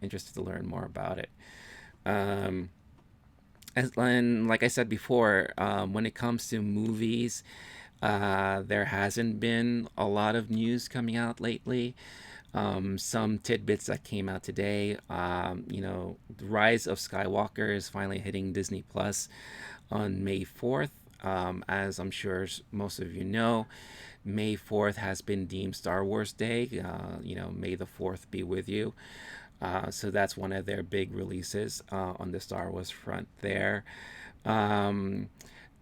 interested to learn more about it. Um, and like I said before, when it comes to movies, there hasn't been a lot of news coming out lately. Some tidbits that came out today. The Rise of Skywalker is finally hitting Disney Plus on May 4th. As I'm sure most of you know, May 4th has been deemed Star Wars Day. May the 4th be with you. So that's one of their big releases on the Star Wars front there. Um,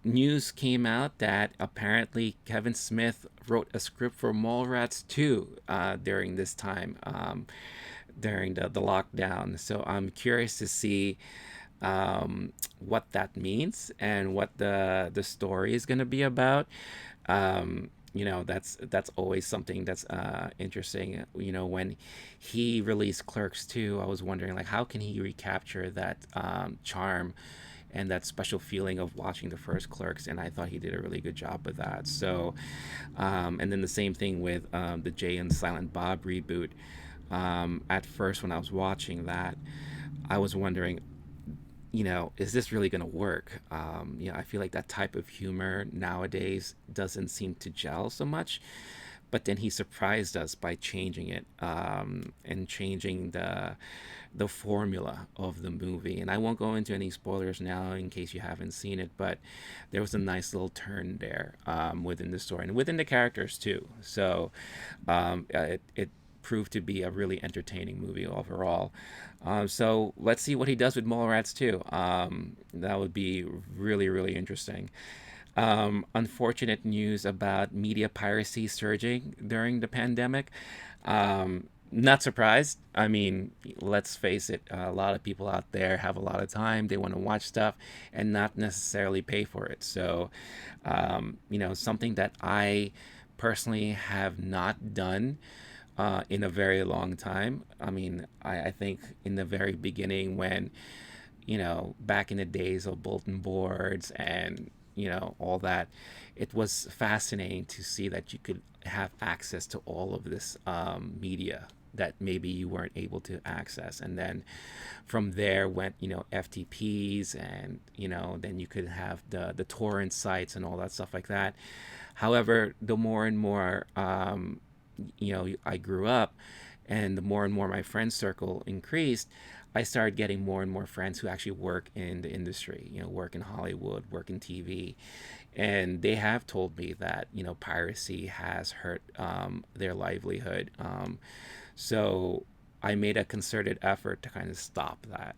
News came out that apparently Kevin Smith wrote a script for Mallrats 2 during this time, during the lockdown. So I'm curious to see what that means and what the story is going to be about. That's always something that's interesting. When he released Clerks 2, I was wondering like how can he recapture that charm and that special feeling of watching the first Clerks, and I thought he did a really good job with that. So, and then the same thing with the Jay and Silent Bob reboot. At first, when I was watching that, I was wondering, is this really going to work? I feel like that type of humor nowadays doesn't seem to gel so much. But then he surprised us by changing it and changing the formula of the movie. And I won't go into any spoilers now in case you haven't seen it, but there was a nice little turn there within the story and within the characters too. So it proved to be a really entertaining movie overall. So let's see what he does with Mallrats too. That would be really, really interesting. Unfortunate news about media piracy surging during the pandemic. Not surprised. I mean, let's face it, a lot of people out there have a lot of time. They want to watch stuff and not necessarily pay for it. So, something that I personally have not done in a very long time. I mean, I think in the very beginning when back in the days of bulletin boards and all that, it was fascinating to see that you could have access to all of this media that maybe you weren't able to access. And then from there went FTPs, and then you could have the torrent sites and all that stuff like that. However, the more and more I grew up, and the more and more my friend circle increased, I started getting more and more friends who actually work in the industry, work in Hollywood, work in TV. And they have told me that, piracy has hurt their livelihood. So I made a concerted effort to kind of stop that.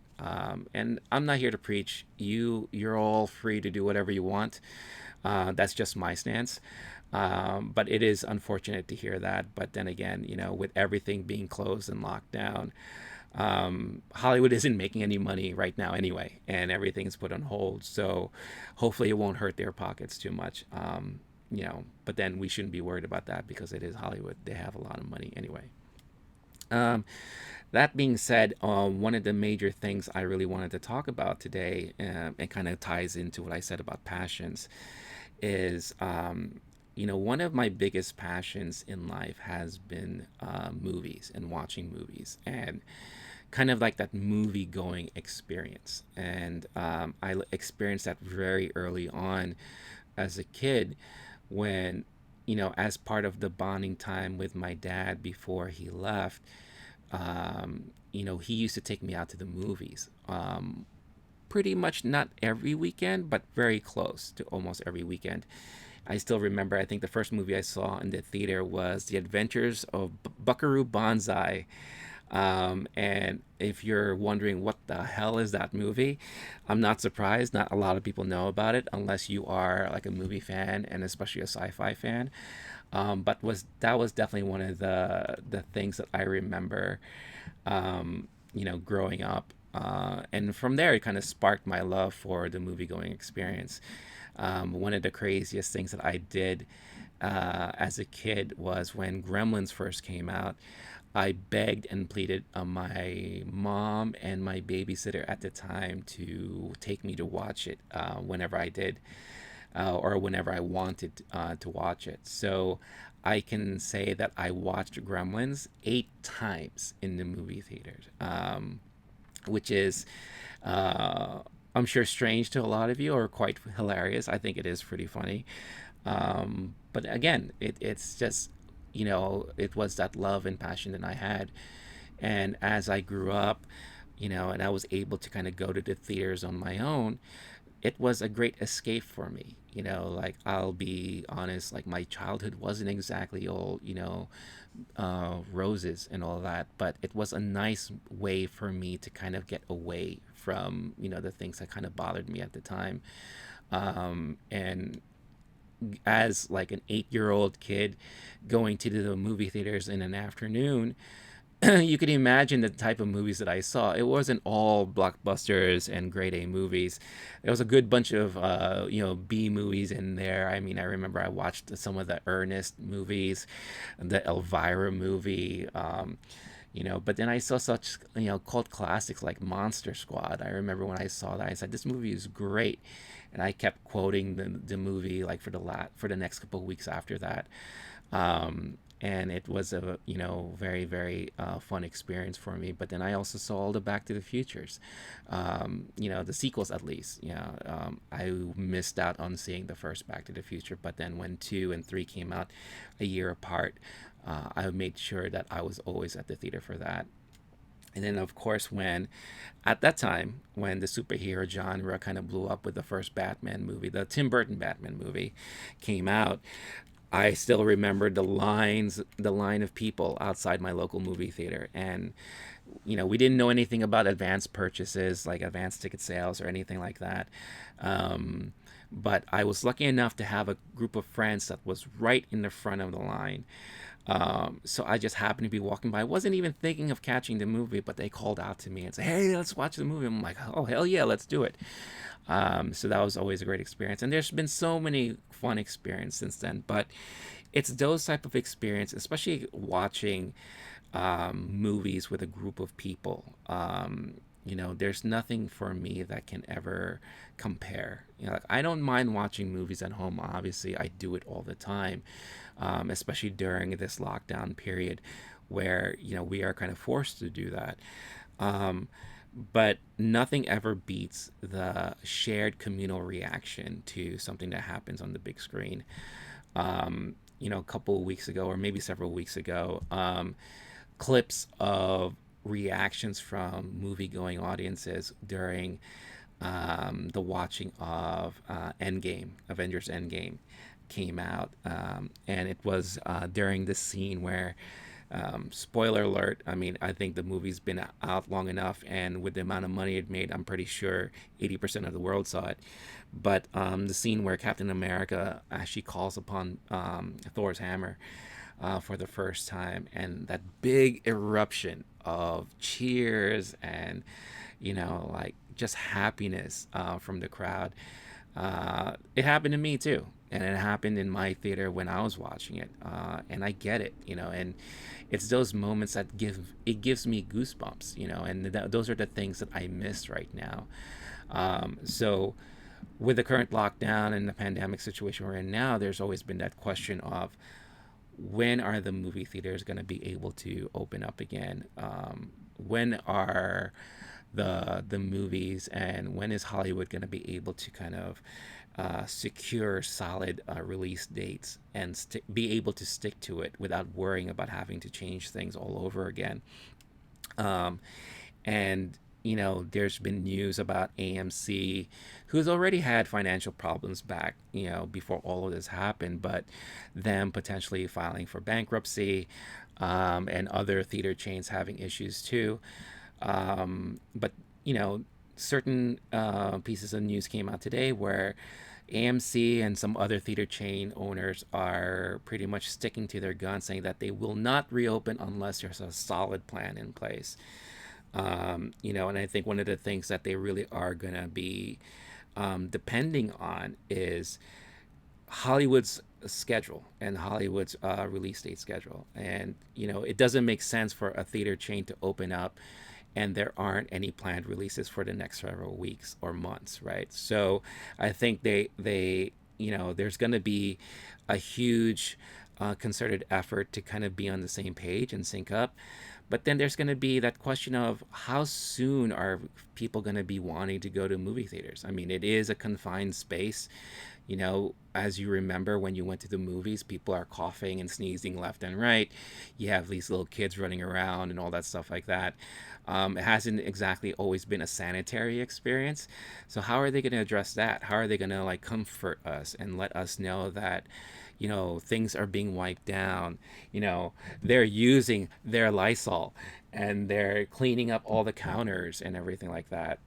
And I'm not here to preach. You're all free to do whatever you want. That's just my stance. But it is unfortunate to hear that. But then again, with everything being closed and locked down, Hollywood isn't making any money right now anyway, and everything's put on hold. So hopefully it won't hurt their pockets too much. But then we shouldn't be worried about that because it is Hollywood. They have a lot of money anyway. Um, that being said, one of the major things I really wanted to talk about today, and kind of ties into what I said about passions, is one of my biggest passions in life has been movies and watching movies and kind of like that movie going experience. And I experienced that very early on as a kid when, as part of the bonding time with my dad before he left, he used to take me out to the movies. Pretty much not every weekend, but very close to almost every weekend. I still remember, I think the first movie I saw in the theater was The Adventures of Buckaroo Banzai. And if you're wondering what the hell is that movie, I'm not surprised. Not a lot of people know about it unless you are like a movie fan and especially a sci-fi fan. But that was definitely one of the things that I remember, growing up. And from there, it kind of sparked my love for the movie going experience. One of the craziest things that I did as a kid was when Gremlins first came out. I begged and pleaded my mom and my babysitter at the time to take me to watch it whenever I did, or whenever I wanted to watch it. So I can say that I watched Gremlins 8 times in the movie theaters, which is, uh, I'm sure, strange to a lot of you or quite hilarious. I think it is pretty funny. But again, it's just, it was that love and passion that I had. And as I grew up, and I was able to kind of go to the theaters on my own, it was a great escape for me. Like, I'll be honest, like, my childhood wasn't exactly all, roses and all that, but it was a nice way for me to kind of get away from, the things that kind of bothered me at the time. And as like an 8-year old kid going to the movie theaters in an afternoon, you can imagine the type of movies that I saw. It wasn't all blockbusters and grade A movies. There was a good bunch of B movies in there. I mean, I remember I watched some of the Ernest movies, the Elvira movie. But then I saw such cult classics like Monster Squad. I remember when I saw that, I said this movie is great, and I kept quoting the movie like for the next couple of weeks after that. And it was a very very fun experience for me. But then I also saw all the Back to the Futures, the sequels at least. I missed out on seeing the first Back to the Future, but then when 2 and 3 came out a year apart, I made sure that I was always at the theater for that. And then, of course, at that time, when the superhero genre kind of blew up with the first Batman movie, the Tim Burton Batman movie came out, I still remember the line of people outside my local movie theater. And, we didn't know anything about advanced purchases, like advanced ticket sales or anything like that. Um, but I was lucky enough to have a group of friends that was right in the front of the line. So I just happened to be walking by. I wasn't even thinking of catching the movie, but they called out to me and said, "Hey, let's watch the movie." I'm like, "Oh, hell yeah, let's do it." So that was always a great experience. And there's been so many fun experiences since then. But it's those type of experience, especially watching movies with a group of people. There's nothing for me that can ever compare. Like, I don't mind watching movies at home. Obviously, I do it all the time, especially during this lockdown period where, we are kind of forced to do that. Um, but nothing ever beats the shared communal reaction to something that happens on the big screen. A couple of weeks ago, or maybe several weeks ago, clips of reactions from movie going audiences during the watching of Avengers Endgame came out. And it was during the scene where, spoiler alert, I mean, I think the movie's been out long enough, and with the amount of money it made, I'm pretty sure 80% of the world saw it. But the scene where Captain America actually calls upon Thor's hammer for the first time, and that big eruption of cheers and, like, just happiness from the crowd. It happened to me too, and it happened in my theater when I was watching it. And I get it, and it's those moments that gives me goosebumps, and those are the things that I miss right now. So with the current lockdown and the pandemic situation we're in now, there's always been that question of when are the movie theaters going to be able to open up again? When are the movies, and when is Hollywood going to be able to kind of secure solid release dates and be able to stick to it without worrying about having to change things all over again? Um, and there's been news about AMC, who's already had financial problems back, before all of this happened, but them potentially filing for bankruptcy, and other theater chains having issues too. But certain pieces of news came out today where AMC and some other theater chain owners are pretty much sticking to their guns, saying that they will not reopen unless there's a solid plan in place. And I think one of the things that they really are going to be depending on is Hollywood's schedule and Hollywood's release date schedule. And, it doesn't make sense for a theater chain to open up and there aren't any planned releases for the next several weeks or months, right? So I think there's going to be a huge concerted effort to kind of be on the same page and sync up. But then there's going to be that question of how soon are people going to be wanting to go to movie theaters? I mean, it is a confined space. As you remember when you went to the movies, people are coughing and sneezing left and right. You have these little kids running around and all that stuff like that. It hasn't exactly always been a sanitary experience. So how are they going to address that? How are they going to like comfort us and let us know that things are being wiped down? They're using their Lysol and they're cleaning up all the counters and everything like that.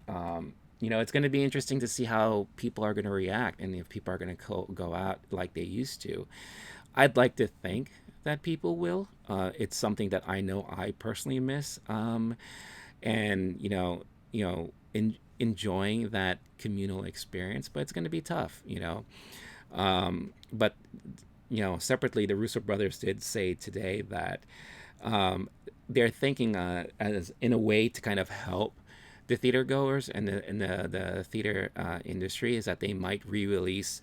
It's going to be interesting to see how people are going to react and if people are going to go out like they used to. I'd like to think that people will. It's something that I know I personally miss, and enjoying that communal experience. But it's going to be tough. But separately, the Russo brothers did say today that um, they're thinking as in a way to kind of help the theater goers and the theater industry is that they might re-release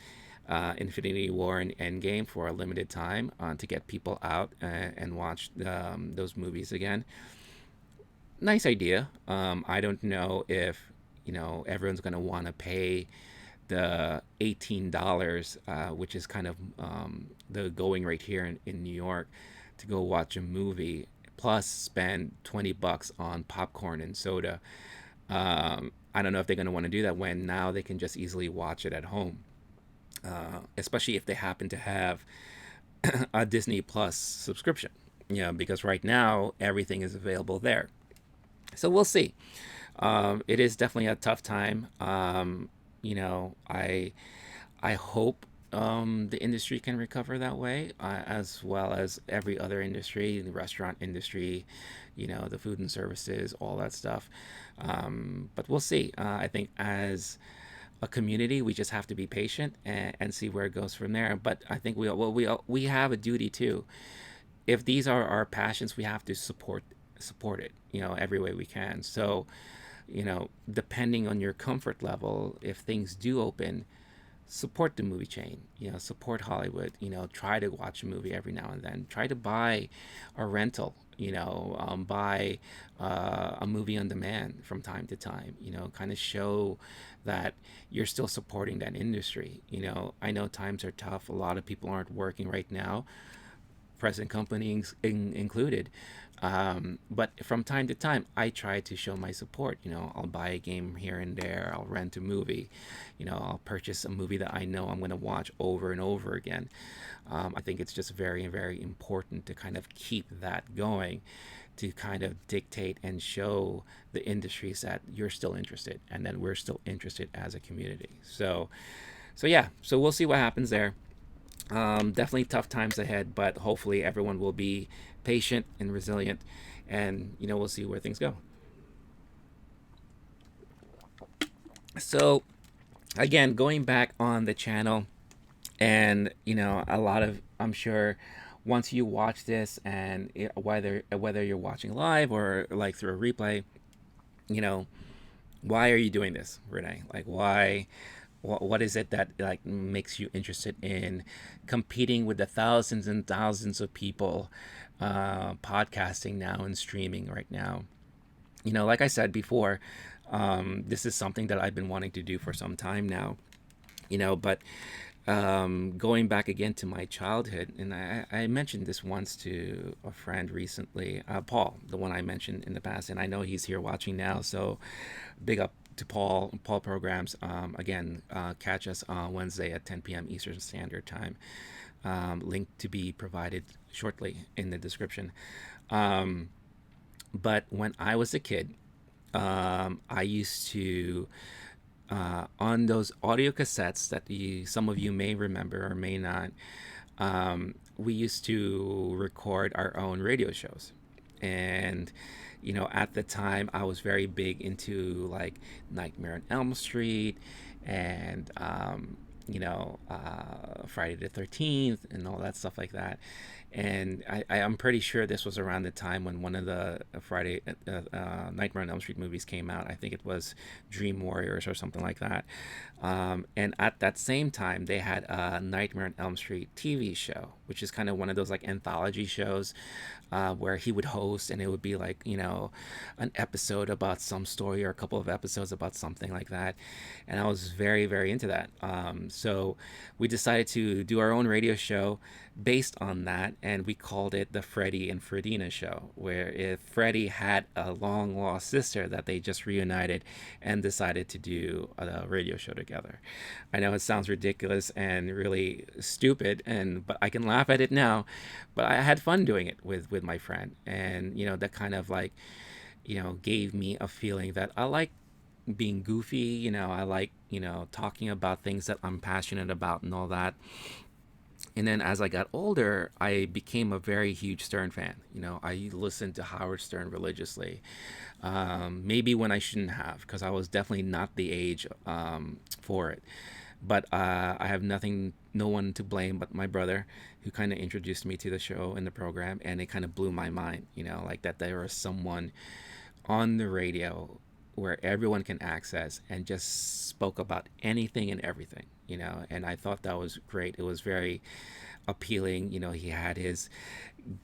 Infinity War and Endgame for a limited time to get people out and watch those movies again. Nice idea. I don't know if everyone's going to want to pay the $18, which is kind of the going rate here in New York, to go watch a movie, plus spend $20 on popcorn and soda. I don't know if they're going to want to do that when now they can just easily watch it at home, especially if they happen to have a Disney Plus subscription. Because right now everything is available there. So we'll see. It is definitely a tough time. I hope the industry can recover that way, as well as every other industry, the restaurant industry, the food and services, all that stuff. But we'll see. I think as a community, we just have to be patient and see where it goes from there. But I think we have a duty too. If these are our passions, we have to support it, every way we can. So, depending on your comfort level, if things do open, support the movie chain, support Hollywood, try to watch a movie every now and then, try to buy a rental, buy a movie on demand from time to time, kind of show that you're still supporting that industry. I know times are tough, a lot of people aren't working right now, present companies included. But from time to time, I try to show my support. I'll buy a game here and there. I'll rent a movie. I'll purchase a movie that I know I'm going to watch over and over again. I think it's just very, very important to kind of keep that going, to kind of dictate and show the industries that you're still interested, and then we're still interested as a community. So yeah. So we'll see what happens there. Definitely tough times ahead, but hopefully everyone will be patient and resilient, and we'll see where things go. So again, going back on the channel, and a lot of, I'm sure, once you watch this, and whether you're watching live or like through a replay, you know why are you doing this, Renee? Like, why? What is it that like makes you interested in competing with the thousands and thousands of people podcasting now and streaming right now? Like I said before, this is something that I've been wanting to do for some time now. But going back again to my childhood, and I mentioned this once to a friend recently, Paul, the one I mentioned in the past, and I know he's here watching now, so big up to Paul Programs. Again, catch us on Wednesday at 10 p.m. Eastern Standard Time. Link to be provided shortly in the description. But when I was a kid, I used to, on those audio cassettes that some of you may remember or may not, we used to record our own radio shows. And, at the time, I was very big into like Nightmare on Elm Street and, Friday the 13th and all that stuff like that. And I'm pretty sure this was around the time when one of the Nightmare on Elm Street movies came out. I think it was Dream Warriors or something like that. And at that same time, they had a Nightmare on Elm Street TV show, which is kind of one of those like anthology shows where he would host, and it would be like, an episode about some story or a couple of episodes about something like that. And I was very, very into that. So we decided to do our own radio show based on that, and we called it the Freddie and Fredina Show, where if Freddie had a long lost sister that they just reunited and decided to do a radio show together. I know it sounds ridiculous and really stupid, and but I can laugh at it now. But I had fun doing it with my friend, and that kind of like gave me a feeling that I like being goofy. I like talking about things that I'm passionate about and all that. And then as I got older, I became a very huge Stern fan. I listened to Howard Stern religiously. Maybe when I shouldn't have, because I was definitely not the age for it. But I have no one to blame but my brother, who kind of introduced me to the show and the program, and it kind of blew my mind. Like that there was someone on the radio where everyone can access and just spoke about anything and everything. And I thought that was great. It was very appealing. He had his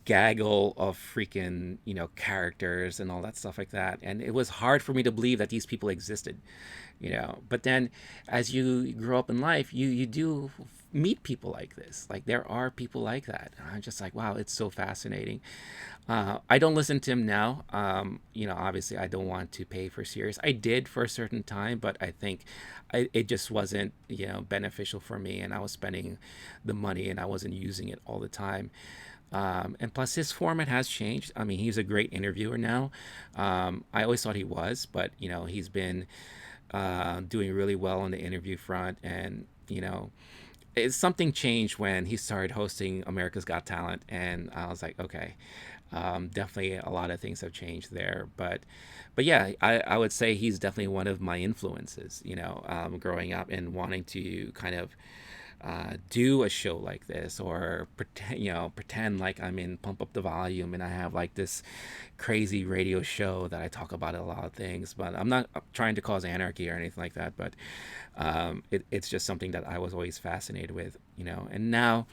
gaggle of freaking characters and all that stuff like that, and it was hard for me to believe that these people existed. But then as you grow up in life, you do meet people like this. Like there are people like that, and I'm just like, wow, it's so fascinating. I don't listen to him now. Obviously, I don't want to pay for Sirius. I did for a certain time, but I think it just wasn't, beneficial for me, and I was spending the money and I wasn't using it all the time. And plus, his format has changed. I mean, he's a great interviewer now. I always thought he was, but he's been doing really well on the interview front, and something changed when he started hosting America's Got Talent, and I was like, okay, definitely a lot of things have changed there, but yeah, I would say he's definitely one of my influences. Growing up and wanting to kind of do a show like this, or pretend like I'm in Pump Up the Volume and I have like this crazy radio show that I talk about a lot of things. But I'm not trying to cause anarchy or anything like that. But it's just something that I was always fascinated with. And now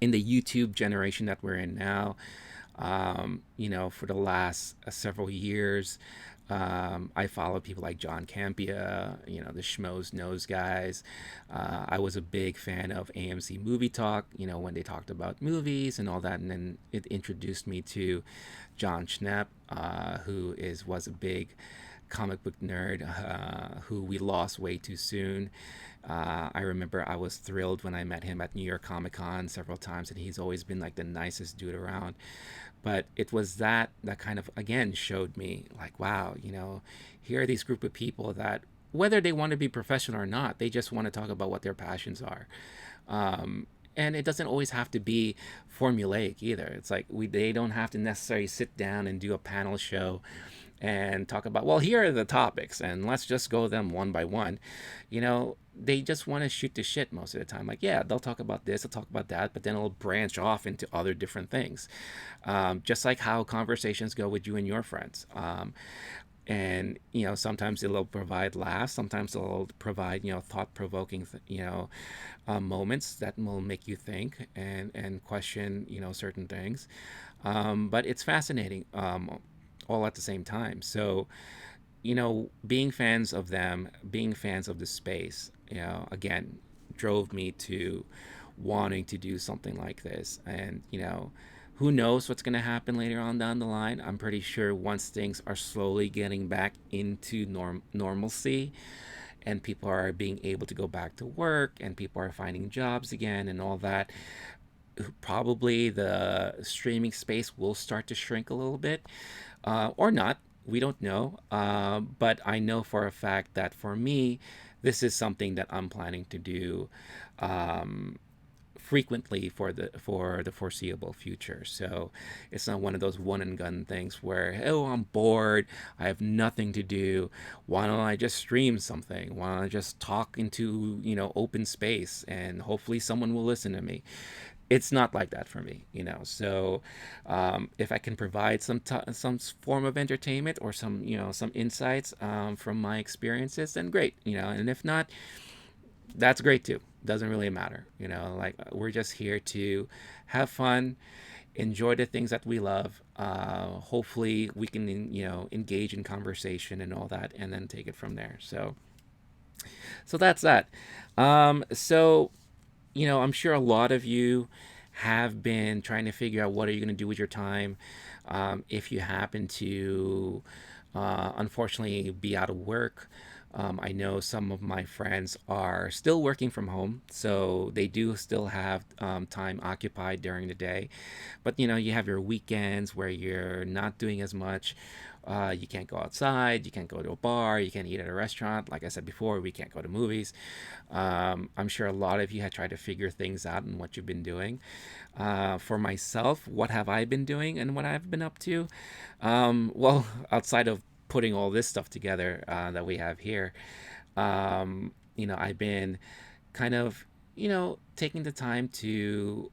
in the YouTube generation that we're in now, for the last several years, I follow people like John Campia, the Schmoes Knows guys. I was a big fan of AMC Movie Talk, when they talked about movies and all that. And then it introduced me to John Schnepp, who was a big comic book nerd, who we lost way too soon. I remember I was thrilled when I met him at New York Comic Con several times, and he's always been like the nicest dude around. But it was that kind of again showed me like, wow, here are these group of people that, whether they want to be professional or not, they just want to talk about what their passions are. And it doesn't always have to be formulaic either. It's like they don't have to necessarily sit down and do a panel show and talk about, well, here are the topics and let's just go them one by one. They just want to shoot the shit most of the time. Like, yeah, they'll talk about this, they'll talk about that, but then it'll branch off into other different things. Just like how conversations go with you and your friends. And sometimes it'll provide laughs, sometimes it'll provide thought-provoking moments that will make you think and question certain things. But it's fascinating, all at the same time. So being fans of them, being fans of the space, again, drove me to wanting to do something like this. And who knows what's going to happen later on down the line. I'm pretty sure once things are slowly getting back into normalcy, and people are being able to go back to work, and people are finding jobs again and all that, probably the streaming space will start to shrink a little bit, or not. We don't know. But I know for a fact that for me, this is something that I'm planning to do frequently for the foreseeable future. So it's not one of those one and gun things where, oh, I'm bored, I have nothing to do. Why don't I just stream something? Why don't I just talk into open space and hopefully someone will listen to me? it's not like that for me, you know. So if I can provide some form of entertainment or some, you know, some insights from my experiences, then great, you know. And if not, that's great too. Doesn't really matter, you know. Like we're just here to have fun, enjoy the things that we love. Hopefully, we can, you know, engage in conversation and all that, and then take it from there. So that's that. So you know, I'm sure a lot of you have been trying to figure out what are you going to do with your time if you happen to unfortunately be out of work. I know some of my friends are still working from home, so they do still have time occupied during the day. But you know, you have your weekends where you're not doing as much. You can't go outside, you can't go to a bar, you can't eat at a restaurant. Like I said before, we can't go to movies. I'm sure a lot of you have tried to figure things out and what you've been doing. For myself, what have I been doing and what I've been up to? Well, outside of putting all this stuff together that we have here, you know, I've been kind of, you know, taking the time to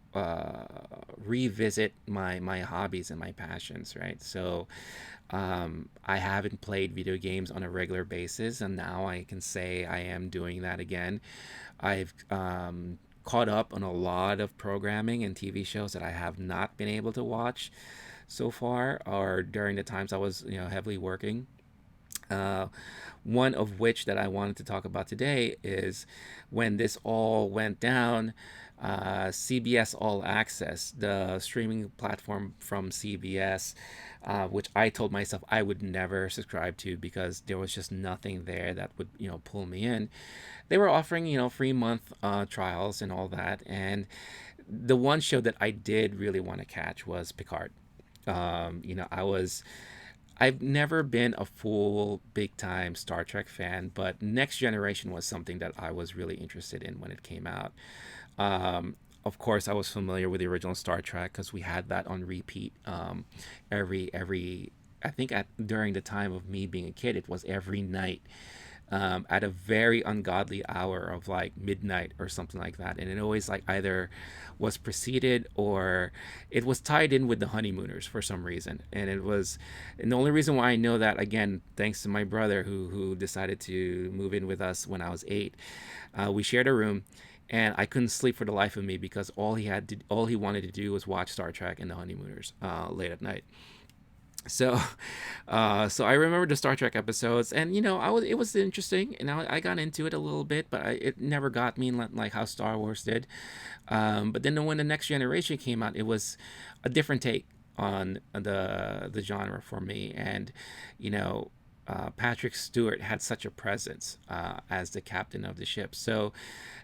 revisit my hobbies and my passions, right? So I haven't played video games on a regular basis, and now I can say I am doing that again. I've caught up on a lot of programming and TV shows that I have not been able to watch so far, or during the times I was, you know, heavily working. Uh, One of which that I wanted to talk about today is when this all went down. CBS All Access, the streaming platform from CBS, which I told myself I would never subscribe to because there was just nothing there that would, you know, pull me in. They were offering, you know, free month trials and all that, and the one show that I did really want to catch was Picard. You know, I've never been a full big time Star Trek fan, but Next Generation was something that I was really interested in when it came out. Of course, I was familiar with the original Star Trek because we had that on repeat every. I think at during the time of me being a kid, it was every night at a very ungodly hour of like midnight or something like that, and it always like either was preceded or it was tied in with the honeymooners for some reason. And the only reason why I know that, again, thanks to my brother who decided to move in with us when I was 8. We shared a room, and I couldn't sleep for the life of me because all he wanted to do was watch Star Trek and the honeymooners late at night. So so I remember the Star Trek episodes, and you know, it was interesting, and I got into it a little bit, but it never got me like how Star Wars did. But then when the Next Generation came out, it was a different take on the genre for me, and you know. Patrick Stewart had such a presence as the captain of the ship. So,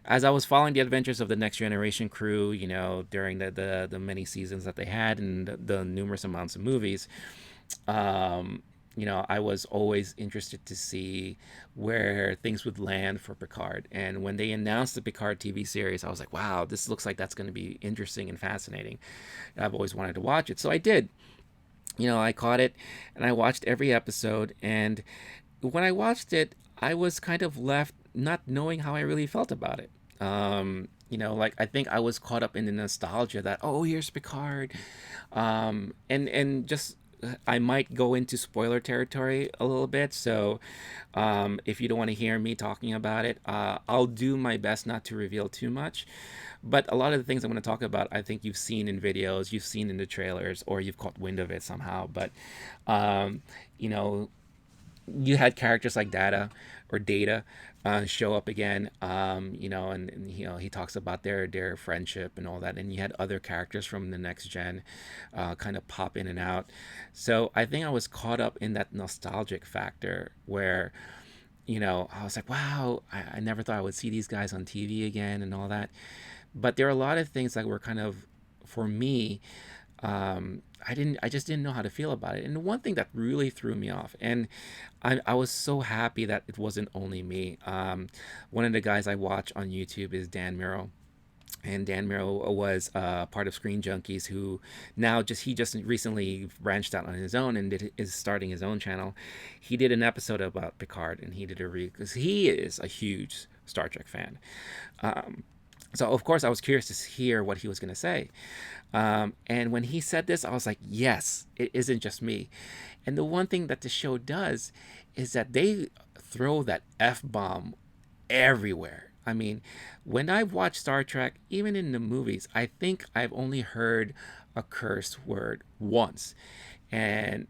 as I was following the adventures of the Next Generation crew, you know, during the many seasons that they had and the numerous amounts of movies, um, you know, I was always interested to see where things would land for Picard. And when they announced the Picard TV series, I was like, wow, this looks like that's going to be interesting and fascinating. I've always wanted to watch it. So I did. You know, I caught it and I watched every episode. And when I watched it, I was kind of left not knowing how I really felt about it. You know, like I think I was caught up in the nostalgia that, oh, here's Picard, and just I might go into spoiler territory a little bit. So if you don't want to hear me talking about it, I'll do my best not to reveal too much. But a lot of the things I'm going to talk about, I think you've seen in videos, you've seen in the trailers, or you've caught wind of it somehow. But um, you know, you had characters like Data show up again, you know, and you know he talks about their friendship and all that, and you had other characters from the next gen kind of pop in and out. So I think I was caught up in that nostalgic factor where, you know, I was like, wow, I never thought I would see these guys on TV again and all that. But there are a lot of things that were kind of, for me, I just didn't know how to feel about it. And one thing that really threw me off, and I was so happy that it wasn't only me. One of the guys I watch on YouTube is Dan Miro. And Dan Miro was part of Screen Junkies, who now he just recently branched out on his own and is starting his own channel. He did an episode about Picard, and he did a because he is a huge Star Trek fan. Um, So of course I was curious to hear what he was going to say. And when he said this, I was like, yes, it isn't just me. And the one thing that the show does is that they throw that F bomb everywhere. I mean, when I've watched Star Trek, even in the movies, I think I've only heard a curse word once. And,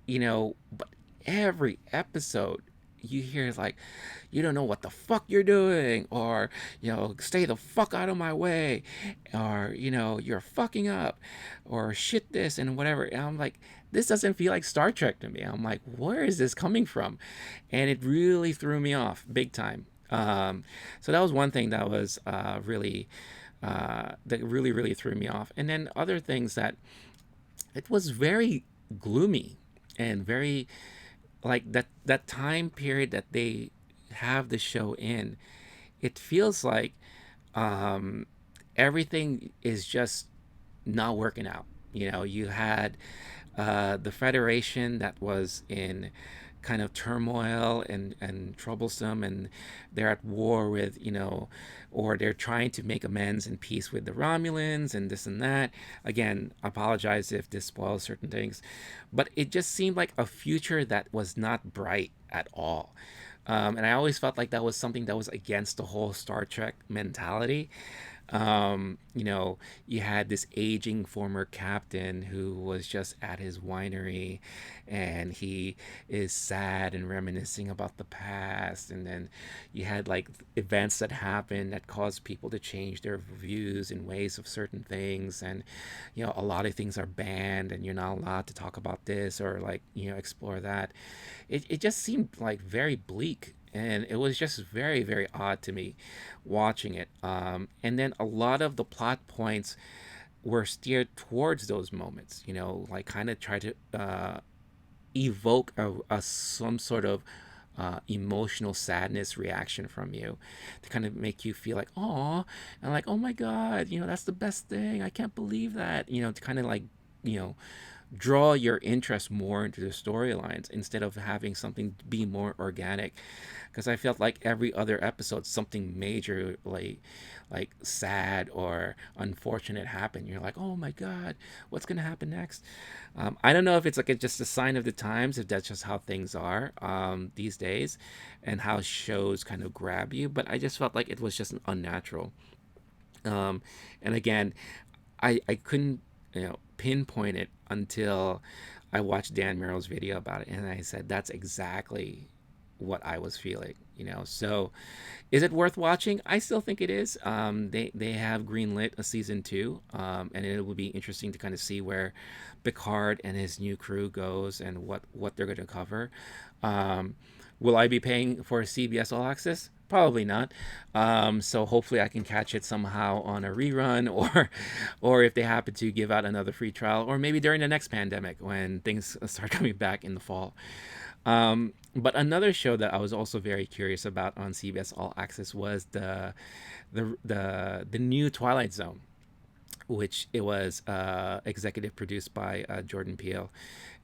but every episode, you hear like, you don't know what the fuck you're doing, or, stay the fuck out of my way, or, you're fucking up, or shit this and whatever. And I'm like, this doesn't feel like Star Trek to me. I'm like, where is this coming from? And it really threw me off big time. So that was one thing that was that really, really threw me off. And then other things that it was very gloomy and very like that time period that they have the show in. It feels like um, everything is just not working out. You had the Federation that was in kind of turmoil and troublesome, and they're at war with, or they're trying to make amends and peace with the Romulans and this and that. Again, I apologize if this spoils certain things, but it just seemed like a future that was not bright at all. And I always felt like that was something that was against the whole Star Trek mentality. You had this aging former captain who was just at his winery, and he is sad and reminiscing about the past. And then you had like events that happened that caused people to change their views and ways of certain things. And, a lot of things are banned, and you're not allowed to talk about this or like, explore that. It just seemed like very bleak, and it was just very, very odd to me watching it. And then a lot of the plot points were steered towards those moments, like kind of try to evoke some sort of emotional sadness reaction from you, to kind of make you feel like, oh, and like, oh my God, that's the best thing. I can't believe that, to kind of like, you know, draw your interest more into the storylines instead of having something be more organic. Because I felt like every other episode something major, like sad or unfortunate happened. You're like, oh my God, what's gonna happen next? I don't know if it's like just a sign of the times, if that's just how things are these days, and how shows kind of grab you. But I just felt like it was just unnatural. um, and again, I couldn't pinpoint it until I watched Dan Merrill's video about it, and I said that's exactly what I was feeling. So is it worth watching? I still think it is. They have greenlit a season two, and it will be interesting to kind of see where Picard and his new crew goes and what they're going to cover. Um, will I be paying for CBS All Access? Probably not. So hopefully I can catch it somehow on a rerun, or if they happen to give out another free trial, or maybe during the next pandemic when things start coming back in the fall. But another show that I was also very curious about on CBS All Access was the new Twilight Zone, which it was executive produced by Jordan Peele.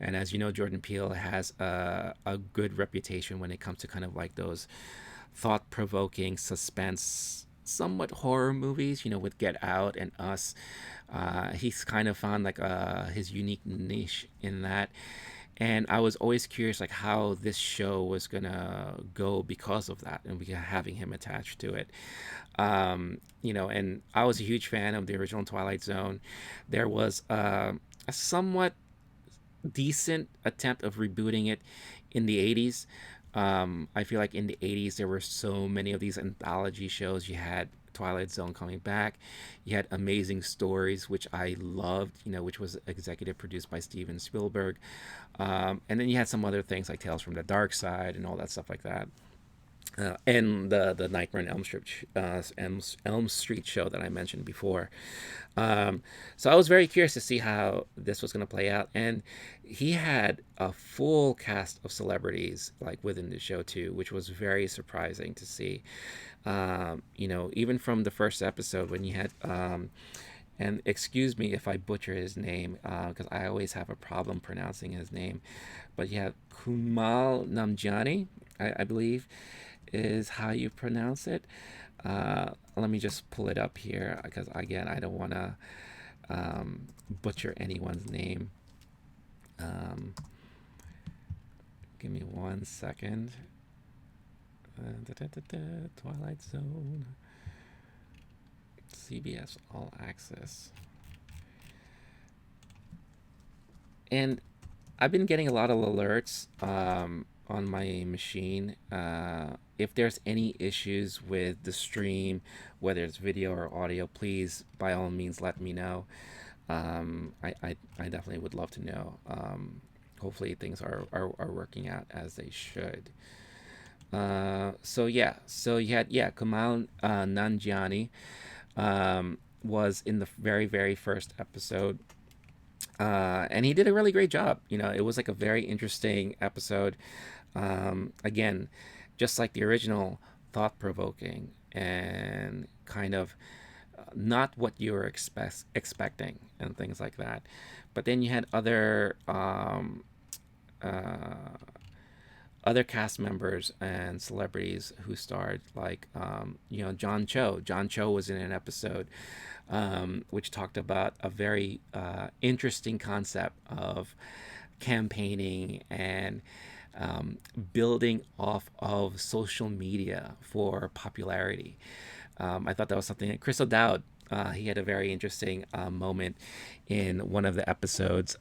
And as you know, Jordan Peele has a good reputation when it comes to kind of like those thought provoking suspense, somewhat horror movies, with Get Out and Us. He's kind of found like his unique niche in that. And I was always curious like how this show was gonna go because of that, and we having him attached to it. And I was a huge fan of the original Twilight Zone. There was a somewhat decent attempt of rebooting it in the 80s. I feel like in the 80s there were so many of these anthology shows. You had Twilight Zone coming back. You had Amazing Stories, which I loved, which was executive produced by Steven Spielberg. And then you had some other things like Tales from the Dark Side and all that stuff like that. And the Nightmare on Elm Street show that I mentioned before. So I was very curious to see how this was going to play out, and he had a full cast of celebrities like within the show too, which was very surprising to see. Even from the first episode when you had and excuse me if I butcher his name because I always have a problem pronouncing his name, but you have Kumal Namjani, I believe is how you pronounce it. Let me just pull it up here because again, I don't want to butcher anyone's name. Um, Give me 1 second. Twilight Zone, CBS All Access, and I've been getting a lot of alerts on my machine. If there's any issues with the stream, whether it's video or audio, please by all means let me know. I definitely would love to know. Hopefully things are working out as they should. So yeah, so you had yeah Kamal Nanjiani was in the very first episode, and he did a really great job. You know, it was like a very interesting episode. Again, just like the original, thought provoking and kind of not what you were expecting and things like that. But then you had uh, other cast members and celebrities who starred, like John Cho. John Cho was in an episode which talked about a very interesting concept of campaigning and building off of social media for popularity. I thought that was something that Chris O'Dowd. He had a very interesting moment in one of the episodes.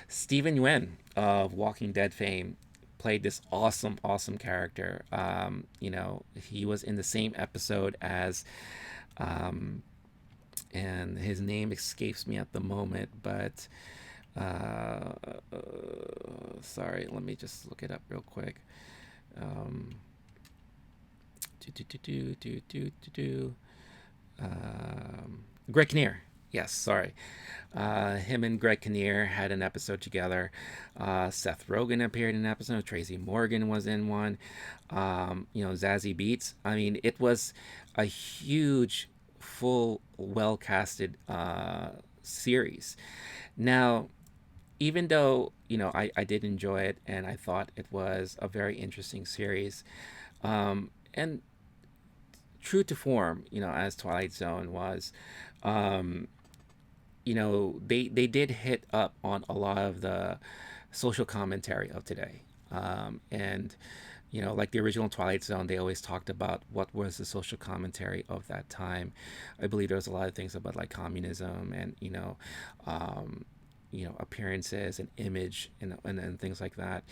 Stephen Yuen of Walking Dead fame played this awesome character. He was in the same episode as, um, and his name escapes me at the moment, but uh, uh, sorry, let me just look it up real quick. Um, do, do, do, do, do, do, do. Greg Kinnear. Yes, sorry. Him and Greg Kinnear had an episode together. Seth Rogen appeared in an episode. Tracy Morgan was in one. Zazie Beetz. I mean, it was a huge, full, well casted series. Now, even though I did enjoy it and I thought it was a very interesting series, and true to form, as Twilight Zone was, um, they did hit up on a lot of the social commentary of today. And like the original Twilight Zone, they always talked about what was the social commentary of that time. I believe there was a lot of things about like communism and um, appearances and image and things like that.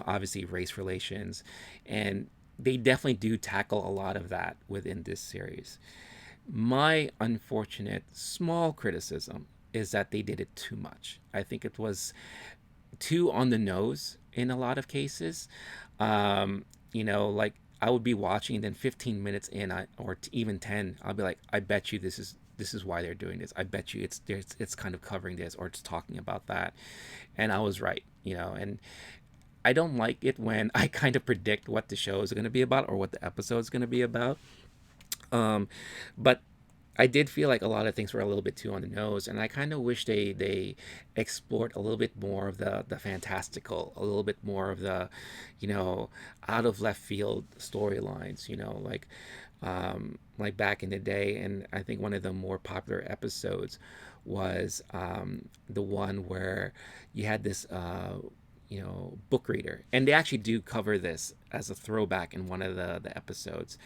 Obviously race relations, and they definitely do tackle a lot of that within this series. My unfortunate small criticism is that they did it too much. I think it was too on the nose in a lot of cases. Like I would be watching, and then 15 minutes in, or even 10, I'll be like, I bet you this is why they're doing this. I bet you it's kind of covering this, or it's talking about that, and I was right. And I don't like it when I kind of predict what the show is going to be about or what the episode is going to be about. But I did feel like a lot of things were a little bit too on the nose, and I kind of wish they explored a little bit more of the fantastical, a little bit more of the, out of left field storylines. Like back in the day, and I think one of the more popular episodes was the one where you had this book reader, and they actually do cover this as a throwback in one of the episodes.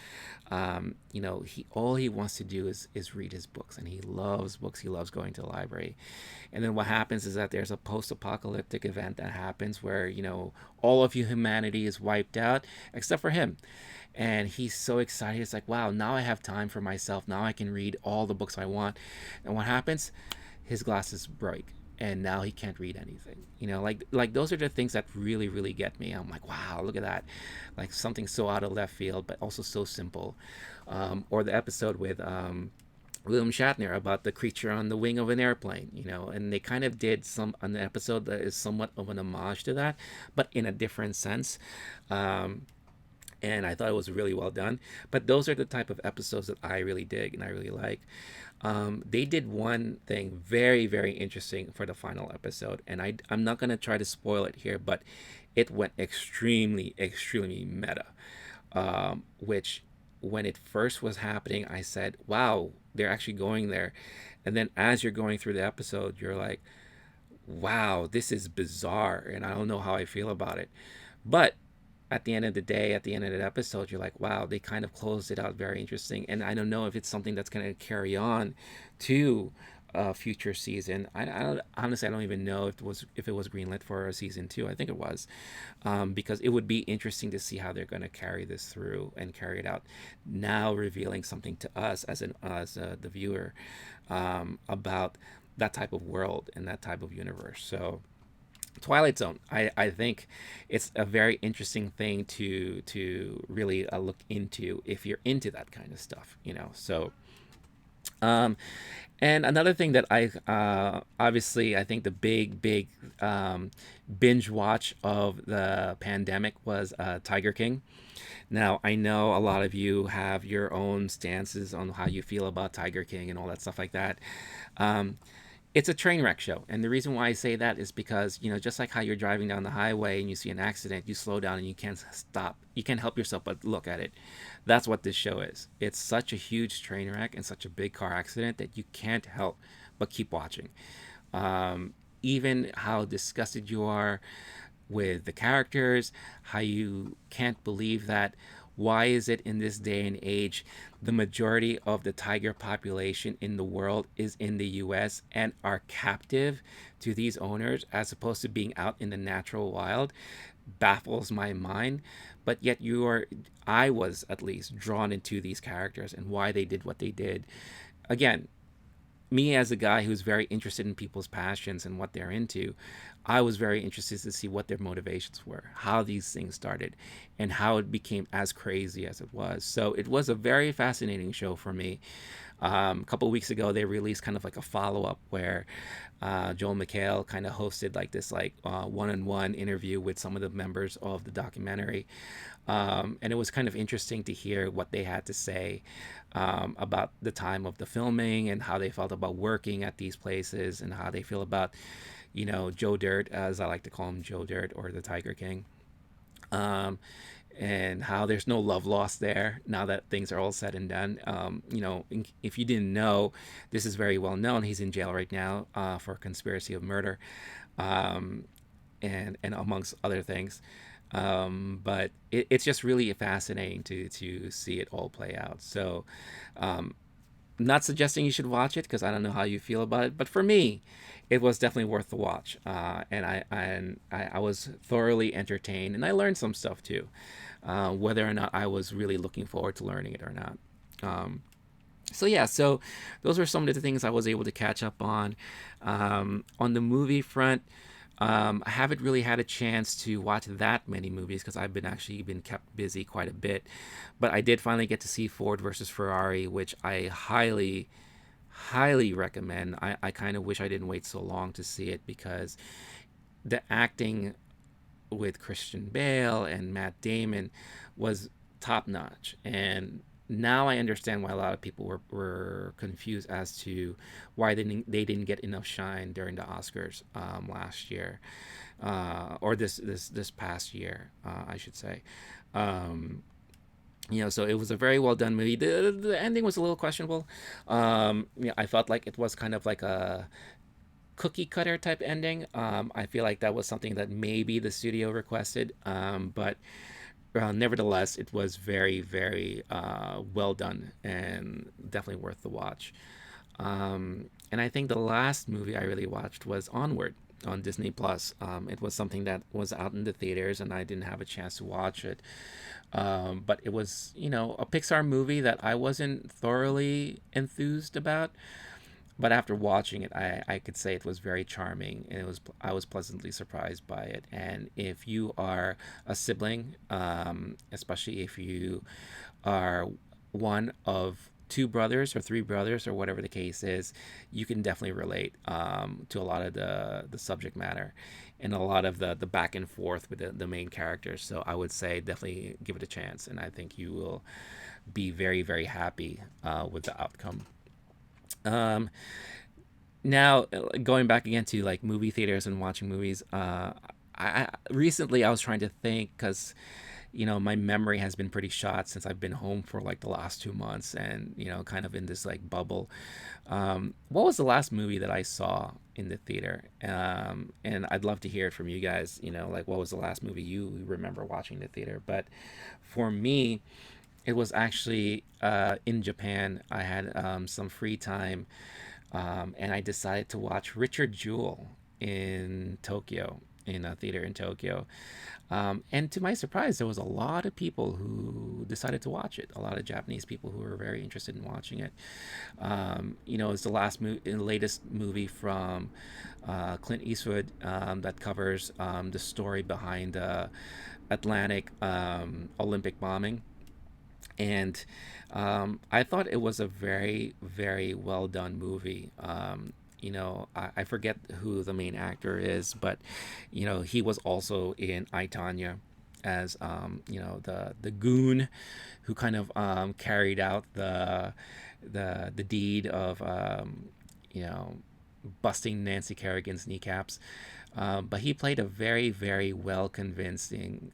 He all he wants to do is read his books, and he loves books. He loves going to the library. And then what happens is that there's a post-apocalyptic event that happens where all of humanity is wiped out except for him, and he's so excited. It's like, wow, now I have time for myself. Now I can read all the books I want. And what happens? His glasses break, and now he can't read anything. Like those are the things that really get me. I'm like, wow, look at that, like something so out of left field but also so simple. Or the episode with William Shatner about the creature on the wing of an airplane, and they kind of did an episode that is somewhat of an homage to that, but in a different sense. And I thought it was really well done. But those are the type of episodes that I really dig and I really like. They did one thing very interesting for the final episode, and I'm not gonna try to spoil it here, but it went extremely meta, which when it first was happening, I said, wow, they're actually going there. And then as you're going through the episode, you're like, wow, this is bizarre. And I don't know how I feel about it. But at the end of the day, at the end of the episode, you're like, wow, they kind of closed it out very interesting. And I don't know if it's something that's going to carry on to a future season. I don't, honestly, I don't even know if it was greenlit for a season two. I think it was, because it would be interesting to see how they're going to carry this through and carry it out. Now revealing something to us the viewer, about that type of world and that type of universe. So Twilight Zone, I think it's a very interesting thing to really look into if you're into that kind of stuff, you know. So, um, and another thing that I obviously I think the big binge watch of the pandemic was Tiger King. Now, I know a lot of you have your own stances on how you feel about Tiger King and all that stuff like that. Um, it's a train wreck show. And the reason why I say that is because, you know, just like how you're driving down the highway and you see an accident, you slow down and you can't stop. You can't help yourself but look at it. That's what this show is. It's such a huge train wreck and such a big car accident that you can't help but keep watching. Um, Even how disgusted you are with the characters, how you can't believe that. Why is it in this day and age the majority of the tiger population in the world is in the US and are captive to these owners as opposed to being out in the natural wild? Baffles my mind. But yet I was at least drawn into these characters and why they did what they did. Again, me as a guy who's very interested in people's passions and what they're into, I was very interested to see what their motivations were, how these things started, and how it became as crazy as it was. So it was a very fascinating show for me. A couple of weeks ago, they released kind of like a follow up where Joel McHale kind of hosted like this like one-on-one interview with some of the members of the documentary, and it was kind of interesting to hear what they had to say about the time of the filming and how they felt about working at these places and how they feel about, you know, Joe Dirt, as I like to call him, Joe Dirt or the Tiger King. Um, and how there's no love lost there now that things are all said and done. You know, if you didn't know, this is very well known. He's in jail right now for conspiracy of murder, um, and amongst other things. But it's just really fascinating to see it all play out. So, um, not suggesting you should watch it because I don't know how you feel about it, but for me, it was definitely worth the watch. I was thoroughly entertained, and I learned some stuff too, whether or not I was really looking forward to learning it or not. Um, so yeah, so those were some of the things I was able to catch up on. On the movie front, I haven't really had a chance to watch that many movies because I've been kept busy quite a bit. But I did finally get to see Ford versus Ferrari, which I highly recommend. I kind of wish I didn't wait so long to see it because the acting with Christian Bale and Matt Damon was top notch. And now I understand why a lot of people were confused as to why they didn't get enough shine during the Oscars last year, or this past year, I should say. Um, you know, so it was a very well done movie. The ending was a little questionable. You know, I felt like it was kind of like a cookie cutter type ending. I feel like that was something that maybe the studio requested, but nevertheless, it was very well done and definitely worth the watch. And I think the last movie I really watched was Onward on Disney Plus. It was something that was out in the theaters and I didn't have a chance to watch it. But it was, you know, a Pixar movie that I wasn't thoroughly enthused about, but after watching it, I could say it was very charming, and I was pleasantly surprised by it. And if you are a sibling, especially if you are one of two brothers or three brothers or whatever the case is, you can definitely relate to a lot of the subject matter and a lot of the back and forth with the main characters. So I would say definitely give it a chance, and I think you will be very happy with the outcome. Um, Now, going back again to like movie theaters and watching movies, recently I was trying to think because my memory has been pretty shot since I've been home for like the last 2 months, and kind of in this like bubble. What was the last movie that I saw in the theater? And I'd love to hear it from you guys. Like what was the last movie you remember watching in the theater? But for me, it was actually in Japan. I had some free time, and I decided to watch Richard Jewell in Tokyo, in a theater in Tokyo. And to my surprise, there was a lot of people who decided to watch it. A lot of Japanese people who were very interested in watching it. It's the latest movie from Clint Eastwood that covers the story behind the Atlantic Olympic bombing. And I thought it was a very, very well done movie. I forget who the main actor is, but he was also in I, Tanya as the goon who kind of carried out the deed of you know busting Nancy Kerrigan's kneecaps. But he played a very, very well convincing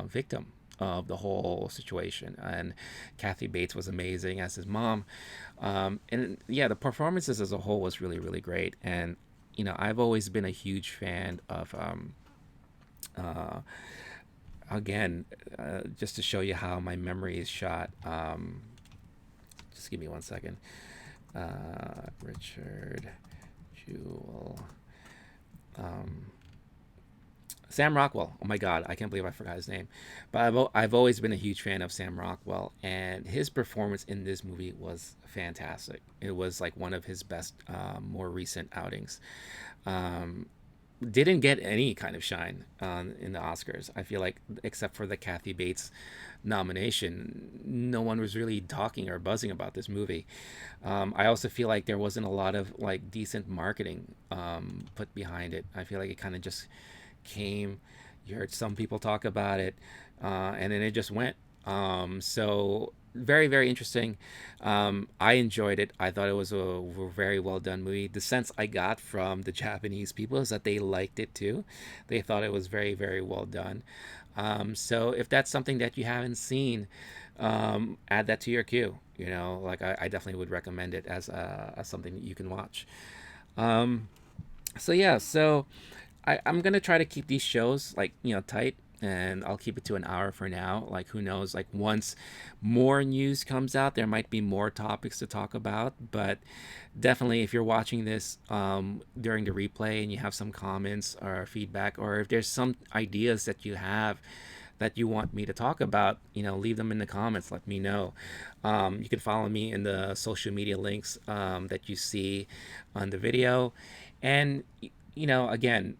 victim of the whole situation. And Kathy Bates was amazing as his mom. And yeah, the performances as a whole was really, really great. And I've always been a huge fan of uh, again, just to show you how my memory is shot. Just give me 1 second. Richard Jewell. Um, Sam Rockwell. Oh my God, I can't believe I forgot his name. But I've always been a huge fan of Sam Rockwell, and his performance in this movie was fantastic. It was like one of his best, more recent outings. Um, didn't get any kind of shine in the Oscars. I feel like, except for the Kathy Bates nomination, no one was really talking or buzzing about this movie. I also feel like there wasn't a lot of like decent marketing put behind it. I feel like it kind of just came. You heard some people talk about it, and then it just went. So very, very interesting. I enjoyed it. I thought it was a very well done movie. The sense I got from the Japanese people is that they liked it too. They thought it was very, very well done. So if that's something that you haven't seen, add that to your queue. Like I definitely would recommend it as something that you can watch. Um, so yeah, so I'm gonna try to keep these shows like tight, and I'll keep it to an hour for now. Like who knows? Like once more news comes out, there might be more topics to talk about. But definitely, if you're watching this during the replay and you have some comments or feedback, or if there's some ideas that you have that you want me to talk about, leave them in the comments. Let me know. You can follow me in the social media links that you see on the video. And, again,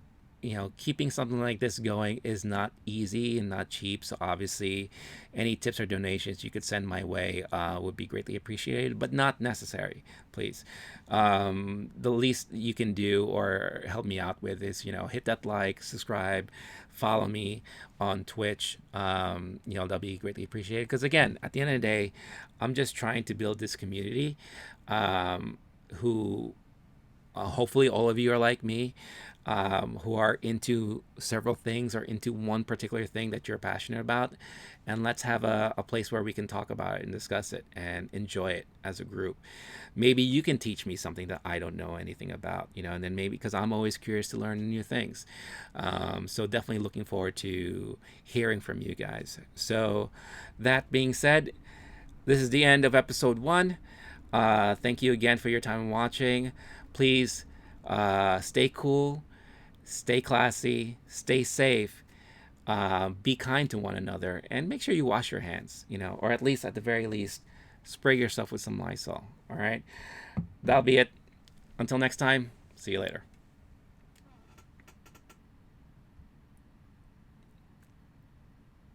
keeping something like this going is not easy and not cheap. So obviously, any tips or donations you could send my way would be greatly appreciated, but not necessary, please. The least you can do or help me out with is, hit that like, subscribe, follow me on Twitch. That'll be greatly appreciated. Because again, at the end of the day, I'm just trying to build this community who hopefully all of you are like me, who are into several things or into one particular thing that you're passionate about. And let's have a place where we can talk about it and discuss it and enjoy it as a group. Maybe you can teach me something that I don't know anything about, and then maybe because I'm always curious to learn new things. So definitely looking forward to hearing from you guys. So that being said, this is the end of episode 1. Thank you again for your time watching. Please stay cool, stay classy, stay safe, be kind to one another, and make sure you wash your hands, or at least, at the very least, spray yourself with some Lysol. All right? That'll be it. Until next time, see you later.